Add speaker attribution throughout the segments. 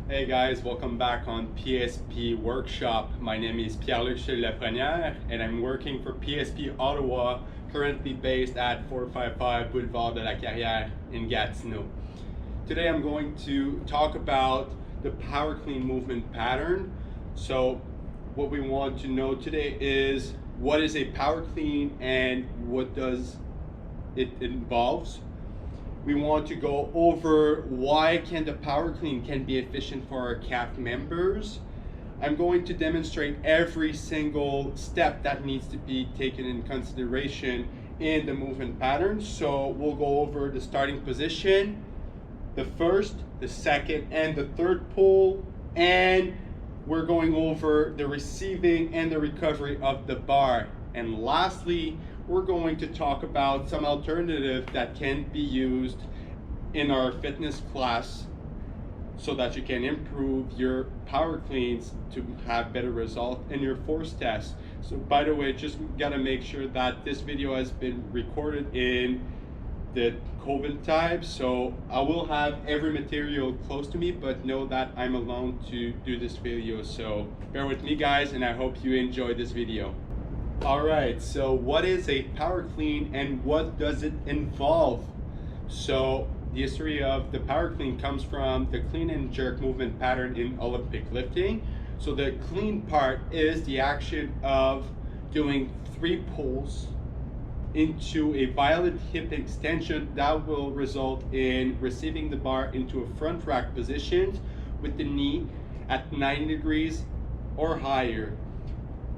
Speaker 1: Hey guys, welcome back on PSP Workshop. My name is Pierre-Luc Lafrenière and I'm working for PSP Ottawa, currently based at 455 Boulevard de la Carrière in Gatineau. Today I'm going to talk about the power clean movement pattern. So what we want to know today is what is a power clean and what does it involves. We want to go over why the power clean can be efficient for our CAF members. I'm going to demonstrate every single step that needs to be taken in consideration in the movement pattern. So we'll go over the starting position, the first, the second, and the third pull, and we're going over the receiving and the recovery of the bar. And lastly, we're going to talk about some alternative that can be used in our fitness class so that you can improve your power cleans to have better results in your force test. So by the way, just gotta make sure that this video has been recorded in the COVID time, so I will have every material close to me, but know that I'm alone to do this video, so bear with me guys, and I hope you enjoy this video. Alright, so what is a power clean and what does it involve? So the history of the power clean comes from the clean and jerk movement pattern in Olympic lifting. So the clean part is the action of doing 3 pulls into a violent hip extension that will result in receiving the bar into a front rack position with the knee at 90 degrees or higher.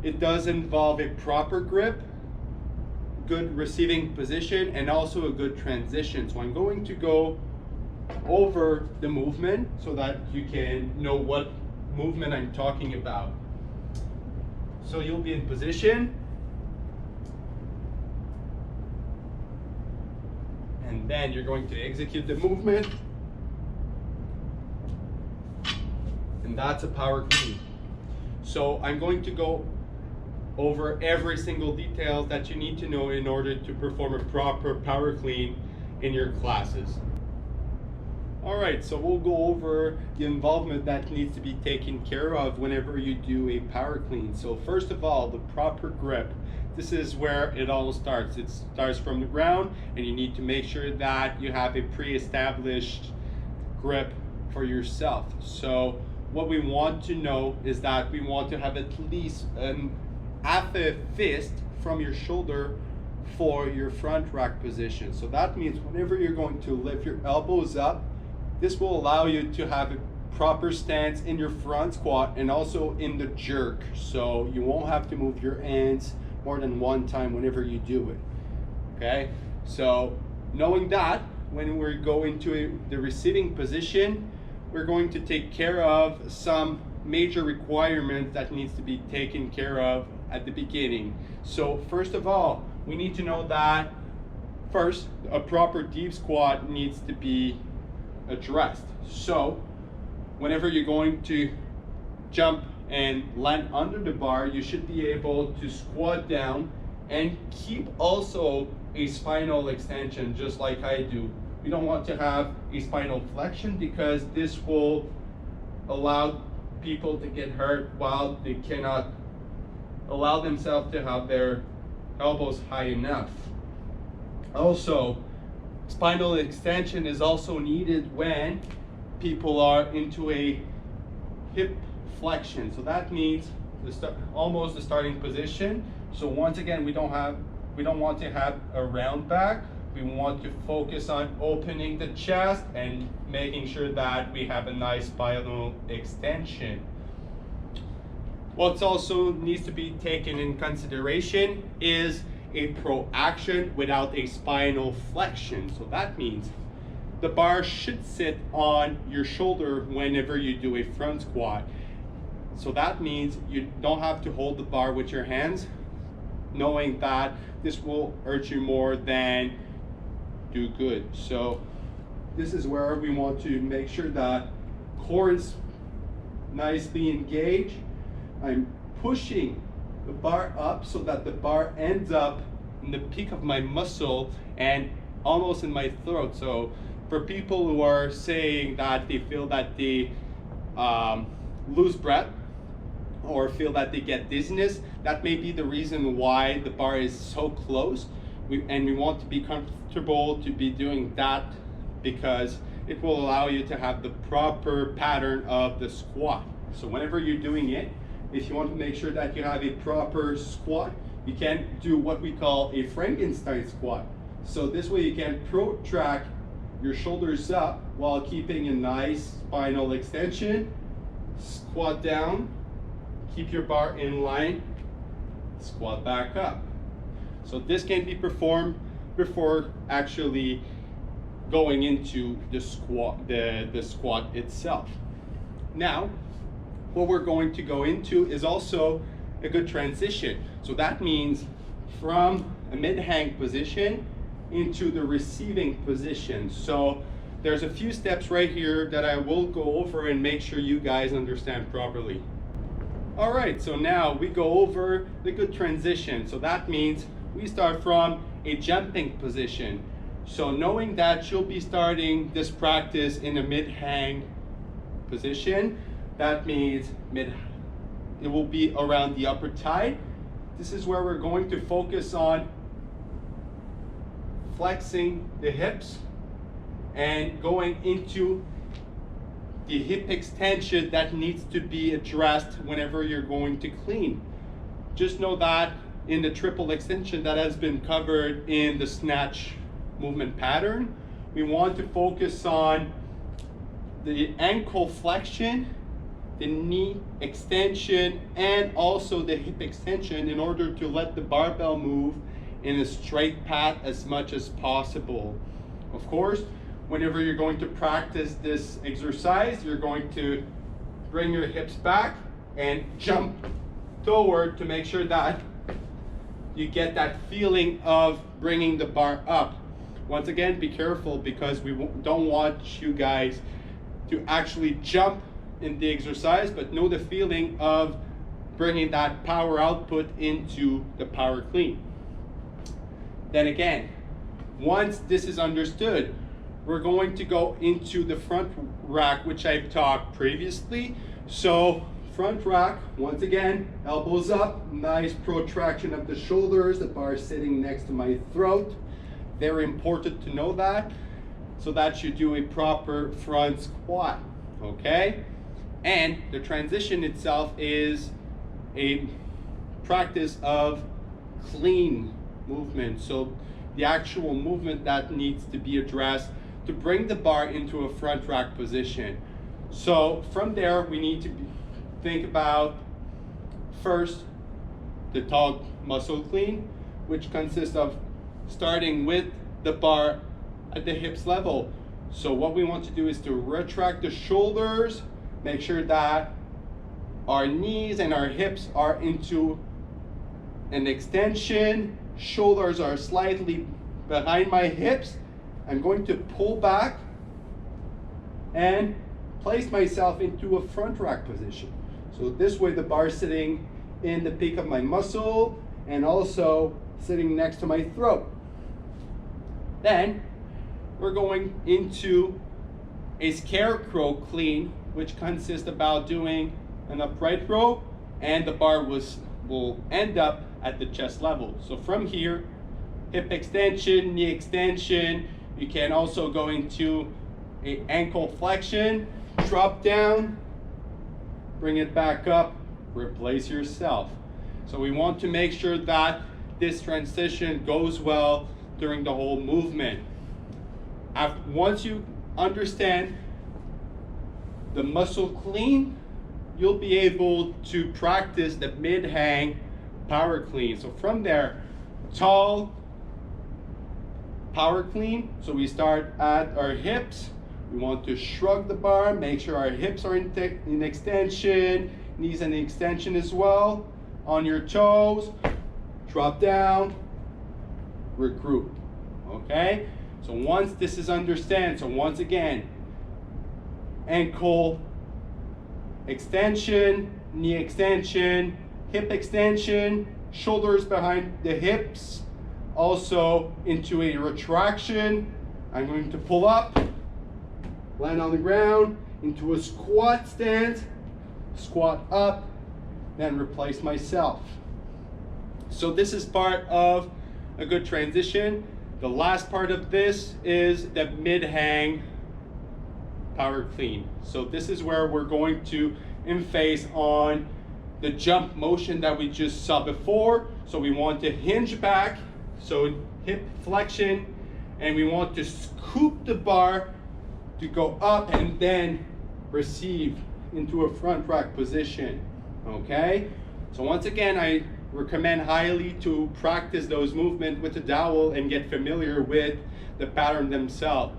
Speaker 1: It does involve a proper grip, good receiving position, and also a good transition. So I'm going to go over the movement so that you can know what movement I'm talking about. So you'll be in position, and then you're going to execute the movement, and that's a power clean. So I'm going to go over every single detail that you need to know in order to perform a proper power clean in your classes. Alright, so we'll go over the involvement that needs to be taken care of whenever you do a power clean. So first of all, the proper grip. This is where it all starts. It starts from the ground, and you need to make sure that you have a pre-established grip for yourself. So what we want to know is that we want to have at least half a fist from your shoulder for your front rack position. So that means whenever you're going to lift your elbows up, this will allow you to have a proper stance in your front squat and also in the jerk. So you won't have to move your hands more than one time whenever you do it. Okay, so knowing that, when we go into the receiving position, we're going to take care of some major requirements that needs to be taken care of at the beginning. So first of all, we need to know that first a proper deep squat needs to be addressed. So whenever you're going to jump and land under the bar, you should be able to squat down and keep also a spinal extension, just like I do. We don't want to have a spinal flexion because this will allow people to get hurt while they cannot allow themselves to have their elbows high enough. Also, spinal extension is also needed when people are into a hip flexion. So that means almost the starting position. So once again, we don't want to have a round back. We want to focus on opening the chest and making sure that we have a nice spinal extension. What also needs to be taken in consideration is a proaction without a spinal flexion. So that means the bar should sit on your shoulder whenever you do a front squat. So that means you don't have to hold the bar with your hands, knowing that this will hurt you more than do good. So this is where we want to make sure that core is nicely engaged. I'm pushing the bar up so that the bar ends up in the peak of my muscle and almost in my throat. So for people who are saying that they feel that they lose breath or feel that they get dizziness. That may be the reason why the bar is so close. And we want to be comfortable to be doing that because it will allow you to have the proper pattern of the squat. So whenever you're doing it, if you want to make sure that you have a proper squat, you can do what we call a Frankenstein squat. So this way you can protract your shoulders up while keeping a nice spinal extension. Squat down, keep your bar in line, squat back up. So this can be performed before actually going into the squat, the squat itself. Now, what we're going to go into is also a good transition. So that means from a mid-hang position into the receiving position. So there's a few steps right here that I will go over and make sure you guys understand properly. All right, so now we go over the good transition. So that means we start from a jumping position. So knowing that you'll be starting this practice in a mid-hang position, that means it will be around the upper thigh. This is where we're going to focus on flexing the hips and going into the hip extension that needs to be addressed whenever you're going to clean. Just know that in the triple extension that has been covered in the snatch movement pattern, we want to focus on the ankle flexion, the knee extension, and also the hip extension in order to let the barbell move in a straight path as much as possible. Of course, whenever you're going to practice this exercise, you're going to bring your hips back and jump forward to make sure that you get that feeling of bringing the bar up. Once again, be careful because we don't want you guys to actually jump in the exercise, but know the feeling of bringing that power output into the power clean. Then again, once this is understood, we're going to go into the front rack, which I've talked previously. So front rack, once again, elbows up, nice protraction of the shoulders, the bar sitting next to my throat. Very important to know that, so that you do a proper front squat, okay? And the transition itself is a practice of clean movement. So the actual movement that needs to be addressed to bring the bar into a front rack position. So from there, we need to think about first the tall muscle clean, which consists of starting with the bar at the hips level. So what we want to do is to retract the shoulders, make sure that our knees and our hips are into an extension, shoulders are slightly behind my hips. I'm going to pull back and place myself into a front rack position. So this way the bar is sitting in the peak of my muscle and also sitting next to my throat. Then we're going into a scarecrow clean, which consists about doing an upright row, and the bar will end up at the chest level. So from here, hip extension, knee extension. You can also go into an ankle flexion, drop down, bring it back up, replace yourself. So we want to make sure that this transition goes well during the whole movement. Once you understand the muscle clean, you'll be able to practice the mid-hang power clean. So from there, tall power clean. So we start at our hips. We want to shrug the bar, make sure our hips are in extension, knees in extension as well. On your toes, drop down, regroup, okay? So once this is understood, so once again, ankle extension, knee extension, hip extension, shoulders behind the hips, also into a retraction. I'm going to pull up, land on the ground, into a squat stance, squat up, then replace myself. So this is part of a good transition. The last part of this is the mid-hang power clean. So this is where we're going to emphasize on the jump motion that we just saw before. So we want to hinge back, so hip flexion, and we want to scoop the bar to go up and then receive into a front rack position. Okay, so once again, I recommend highly to practice those movements with the dowel and get familiar with the pattern themselves.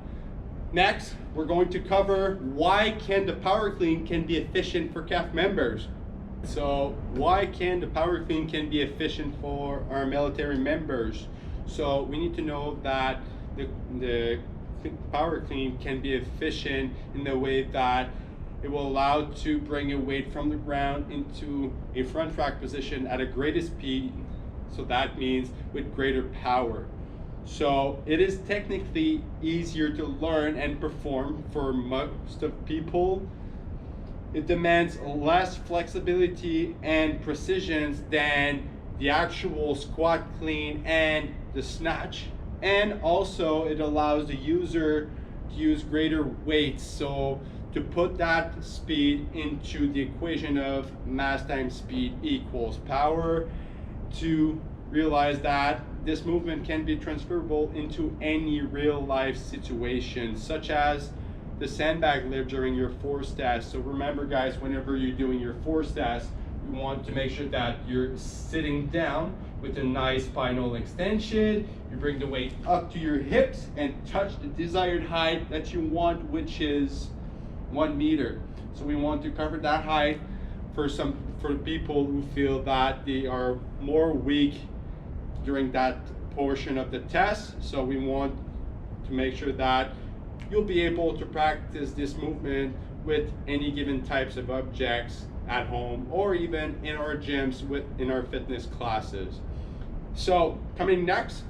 Speaker 1: Next, we're going to cover why the power clean can be efficient for calf members. So why the power clean can be efficient for our military members? So we need to know that the power clean can be efficient in the way that it will allow to bring a weight from the ground into a front rack position at a greater speed. So that means with greater power. So it is technically easier to learn and perform for most of people. It demands less flexibility and precision than the actual squat clean and the snatch. And also it allows the user to use greater weights. So to put that speed into the equation of mass times speed equals power, to realize that this movement can be transferable into any real life situation, such as the sandbag lift during your force test. So remember guys, whenever you're doing your force test, you want to make sure that you're sitting down with a nice spinal extension. You bring the weight up to your hips and touch the desired height that you want, which is 1 meter. So we want to cover that height for people who feel that they are more weak during that portion of the test. So we want to make sure that you'll be able to practice this movement with any given types of objects at home or even in our gyms in our fitness classes. So coming next,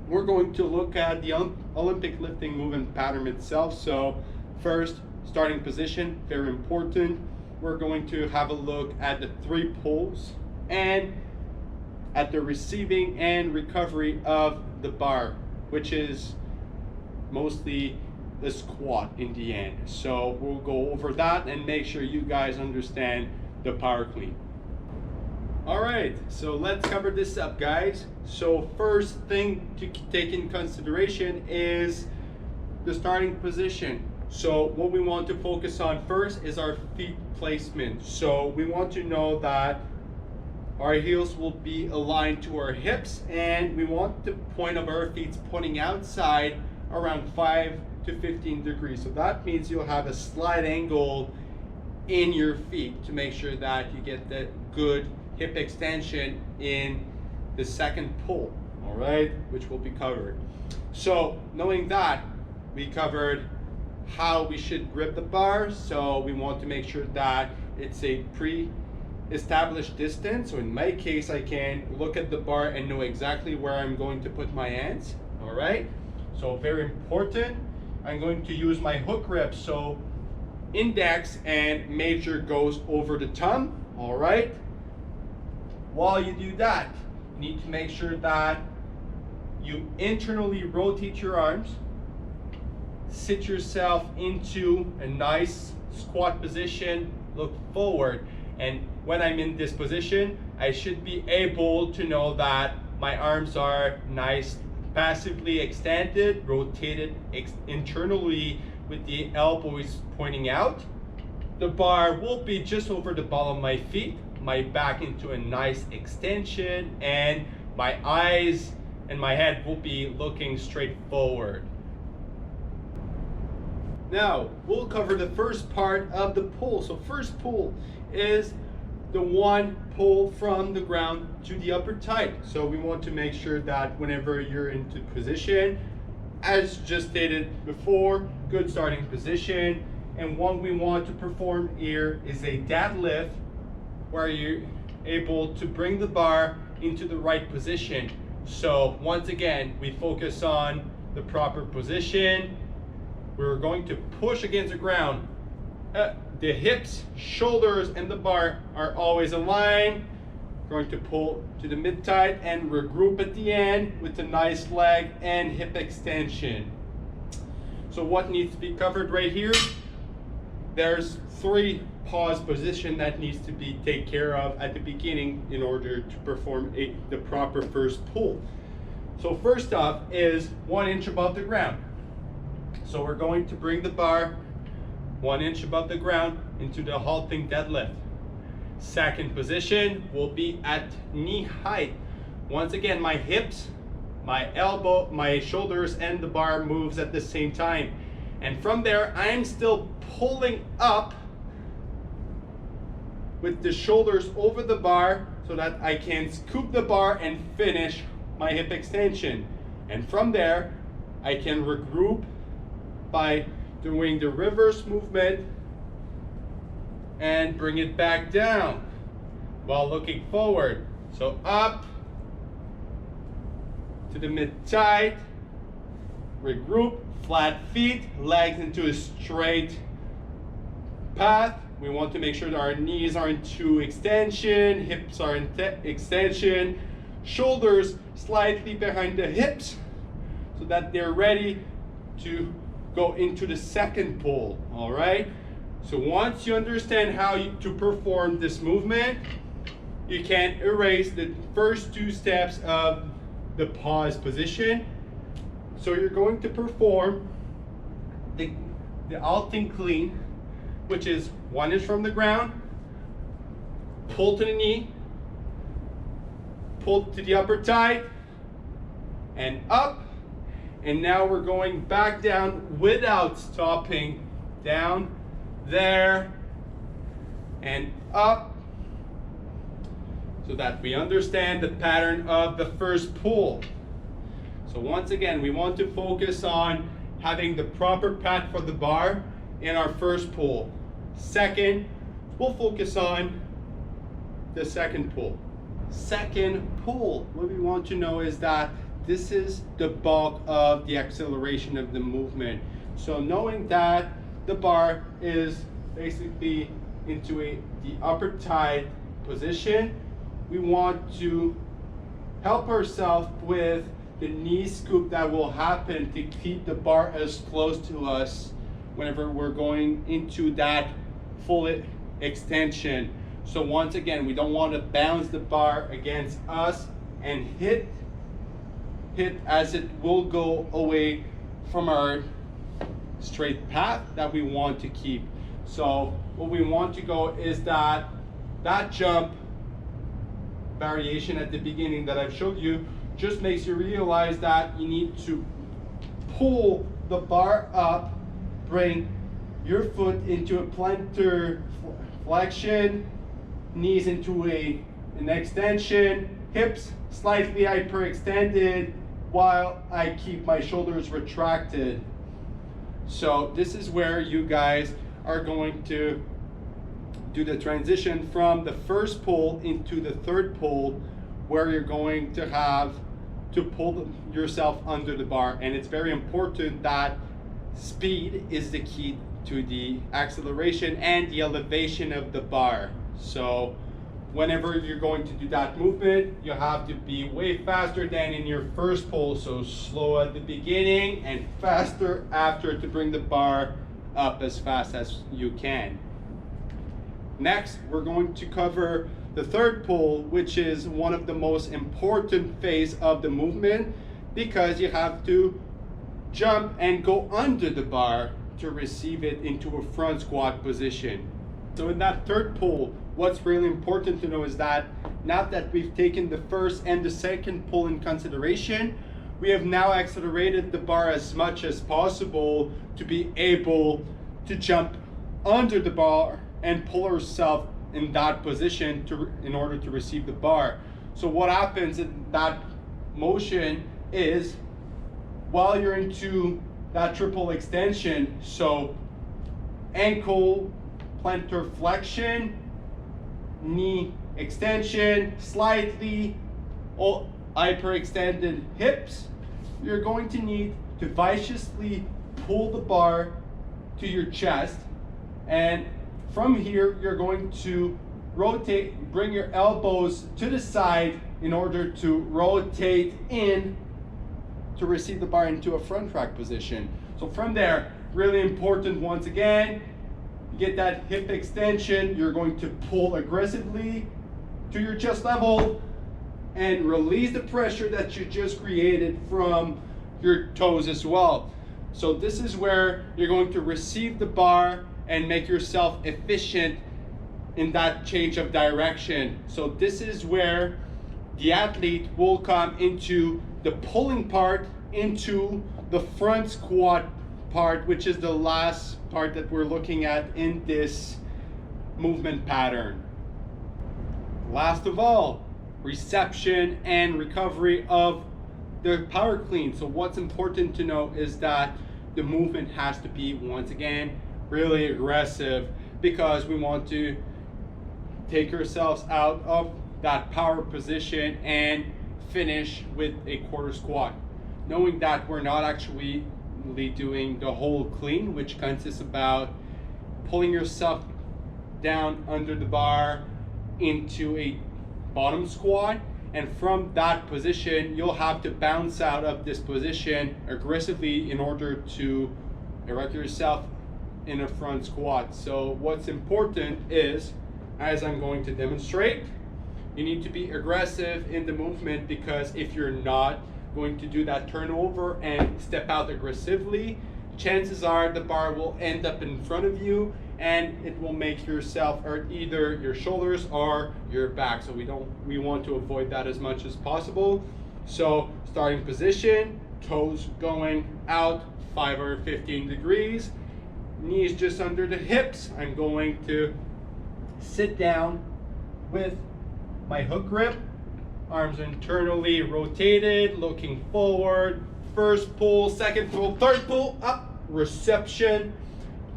Speaker 1: we're going to look at the Olympic lifting movement pattern itself. So first, starting position, very important. We're going to have a look at the 3 pulls and at the receiving and recovery of the bar, which is mostly the squat in the end. So we'll go over that and make sure you guys understand the power clean. All right, so let's cover this up, guys. So first thing to take in consideration is the starting position. So what we want to focus on first is our feet placement. So we want to know that our heels will be aligned to our hips, and we want the point of our feet pointing outside around 5 to 15 degrees. So that means you'll have a slight angle in your feet to make sure that you get the good hip extension in the second pull, all right, which will be covered. So knowing that, we covered how we should grip the bar. So we want to make sure that it's a pre-established distance. So in my case, I can look at the bar and know exactly where I'm going to put my hands, all right? So very important, I'm going to use my hook grip. So index and major goes over the thumb, all right? While you do that, you need to make sure that you internally rotate your arms, sit yourself into a nice squat position, look forward. And when I'm in this position, I should be able to know that my arms are nice, passively extended, rotated internally with the elbows pointing out. The bar will be just over the ball of my feet, my back into a nice extension, and my eyes and my head will be looking straight forward. Now, we'll cover the first part of the pull. So first pull is the one pull from the ground to the upper thigh. So we want to make sure that whenever you're into position, as just stated before, good starting position. And what we want to perform here is a deadlift where you're able to bring the bar into the right position. So once again, we focus on the proper position. We're going to push against the ground the hips, shoulders, and the bar are always aligned. Going to pull to the mid-tight and regroup at the end with a nice leg and hip extension. So what needs to be covered right here? There's 3 pause position that needs to be taken care of at the beginning in order to perform the proper first pull. So first off is 1 inch above the ground. So we're going to bring the bar 1 inch above the ground into the halting deadlift. Second position will be at knee height. Once again, my hips, my elbow, my shoulders, and the bar moves at the same time. And from there, I'm still pulling up with the shoulders over the bar so that I can scoop the bar and finish my hip extension. And from there, I can regroup by doing the reverse movement and bring it back down while looking forward. So up to the mid-tight, regroup, flat feet, legs into a straight path. We want to make sure that our knees are into extension, hips are in extension, shoulders slightly behind the hips so that they're ready to go into the second pull. All right. So once you understand how to perform this movement, you can erase the first 2 steps of the pause position. So you're going to perform the halting clean, which is 1 inch from the ground, pull to the knee, pull to the upper thigh, and up. And now we're going back down without stopping. Down, there, and up, so that we understand the pattern of the first pull. So once again, we want to focus on having the proper path for the bar in our first pull. Second, we'll focus on the second pull. Second pull, what we want to know is that this is the bulk of the acceleration of the movement. So knowing that the bar is basically into the upper thigh position, we want to help ourselves with the knee scoop that will happen to keep the bar as close to us whenever we're going into that full extension. So once again, we don't want to bounce the bar against us and hit as it will go away from our straight path that we want to keep. So what we want to go is that jump variation at the beginning that I've showed you just makes you realize that you need to pull the bar up, bring your foot into a plantar flexion, knees into an extension, hips slightly hyperextended while I keep my shoulders retracted. So this is where you guys are going to do the transition from the first pull into the third pull, where you're going to have to pull yourself under the bar. And it's very important that speed is the key to the acceleration and the elevation of the bar. So whenever you're going to do that movement, you have to be way faster than in your first pull. So slow at the beginning and faster after to bring the bar up as fast as you can. Next, we're going to cover the third pull, which is one of the most important phase of the movement, because you have to jump and go under the bar to receive it into a front squat position. So in that third pull, what's really important to know is that now that we've taken the first and the second pull in consideration, we have now accelerated the bar as much as possible to be able to jump under the bar and pull ourselves in that position in order to receive the bar. So what happens in that motion is, while you're into that triple extension, so ankle plantar flexion, knee extension, slightly hyperextended hips, you're going to need to viciously pull the bar to your chest And from here, you're going to rotate, bring your elbows to the side in order to rotate in to receive the bar into a front rack position. So from there, really important once again, get that hip extension. You're going to pull aggressively to your chest level and release the pressure that you just created from your toes as well. So this is where you're going to receive the bar and make yourself efficient in that change of direction. So this is where the athlete will come into the pulling part into the front squat part, which is the last part that we're looking at in this movement pattern. Last of all, reception and recovery of the power clean. So what's important to know is that the movement has to be, once again, really aggressive, because we want to take ourselves out of that power position and finish with a quarter squat, knowing that we're not actually doing the whole clean, which consists about pulling yourself down under the bar into a bottom squat, and from that position you'll have to bounce out of this position aggressively in order to erect yourself in a front squat. So what's important is, as I'm going to demonstrate, you need to be aggressive in the movement, because if you're not going to do that turnover and step out aggressively, chances are the bar will end up in front of you and it will make yourself hurt either your shoulders or your back. So we want to avoid that as much as possible. So starting position, toes going out 5 or 15 degrees, knees just under the hips. I'm going to sit down with my hook grip, arms internally rotated, looking forward. First pull, second pull, third pull, up, reception.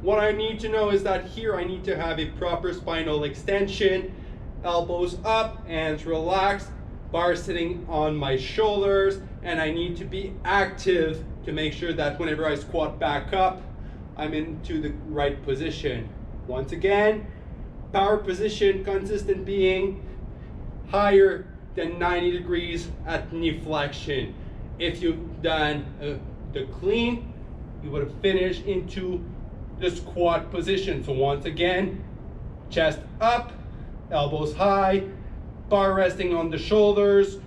Speaker 1: What I need to know is that here I need to have a proper spinal extension, elbows up, hands relaxed, bar sitting on my shoulders, and I need to be active to make sure that whenever I squat back up, I'm into the right position. Once again, power position consistent being higher than 90 degrees at knee flexion. If you've done the clean, you would have finished into the squat position. So once again, chest up, elbows high, bar resting on the shoulders,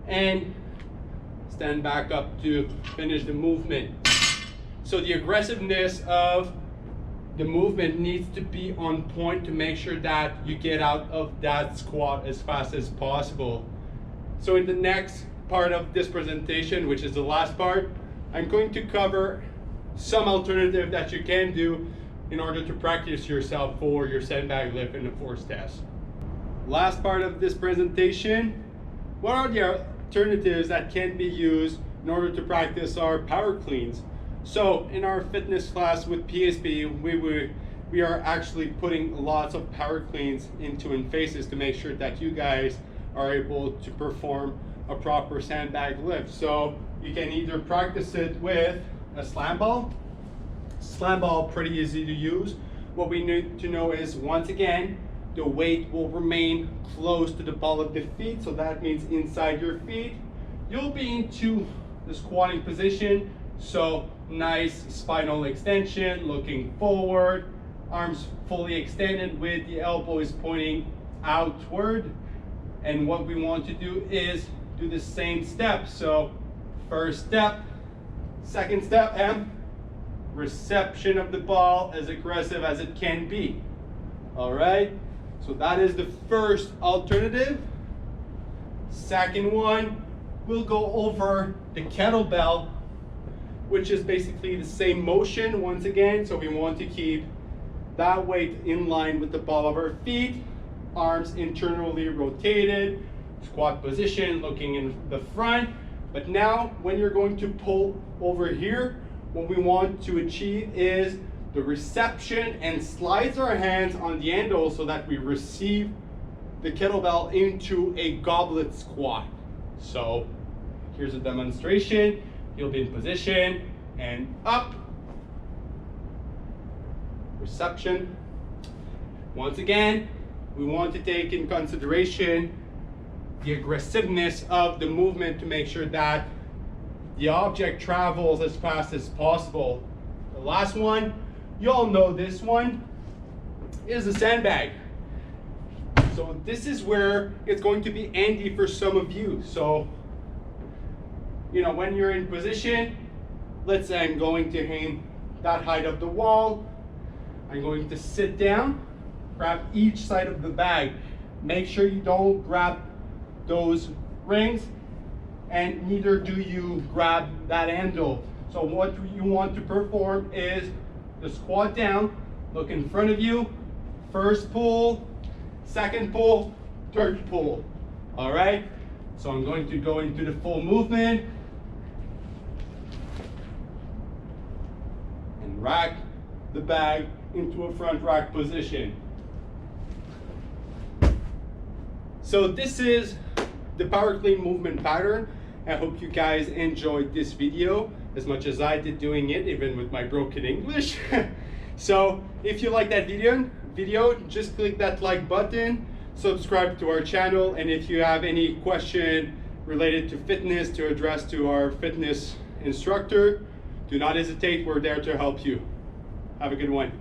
Speaker 1: and stand back up to finish the movement. So the aggressiveness of the movement needs to be on point to make sure that you get out of that squat as fast as possible. So in the next part of this presentation, which is the last part, I'm going to cover some alternative that you can do in order to practice yourself for your sandbag lift and the force test. Last part of this presentation, what are the alternatives that can be used in order to practice our power cleans? So in our fitness class with PSP, we are actually putting lots of power cleans into Infaces to make sure that you guys are able to perform a proper sandbag lift. So you can either practice it with a slam ball. Slam ball, pretty easy to use. What we need to know is, once again, the weight will remain close to the ball of the feet. So that means inside your feet. You'll be into the squatting position. So nice spinal extension, looking forward, arms fully extended with the elbows pointing outward. And what we want to do is do the same step. So first step, second step, and reception of the ball as aggressive as it can be. All right, so that is the first alternative. Second one, we'll go over the kettlebell, which is basically the same motion once again. So we want to keep that weight in line with the ball of our feet, arms internally rotated, squat position, looking in the front. But now when you're going to pull over here, what we want to achieve is the reception and slides our hands on the handle so that we receive the kettlebell into a goblet squat. So here's a demonstration. You'll be in position and up, reception, Once again, we want to take in consideration the aggressiveness of the movement to make sure that the object travels as fast as possible. The last one, you all know this one, is a sandbag. So this is where it's going to be handy for some of you. So, you know, when you're in position, let's say I'm going to aim that height of the wall. I'm going to sit down, grab each side of the bag. Make sure you don't grab those rings, and neither do you grab that handle. So what you want to perform is the squat down, look in front of you, first pull, second pull, third pull. All right, so I'm going to go into the full movement and rack the bag into a front rack position. So this is the power clean movement pattern. I hope you guys enjoyed this video as much as I did doing it, even with my broken English. So if you like that video, just click that like button, subscribe to our channel, and if you have any question related to fitness to address to our fitness instructor, do not hesitate, we're there to help you. Have a good one.